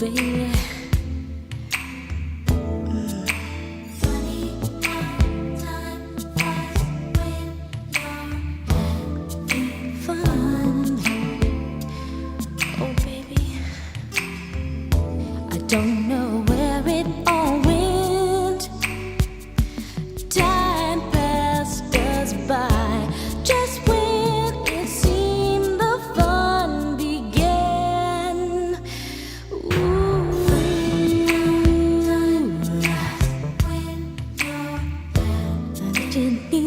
baby. Funny how time flies when you're having fun. Oh, baby, I don't know where it all went. Time passed us by just when it seemed the fun began. Ooh, time flies when you're having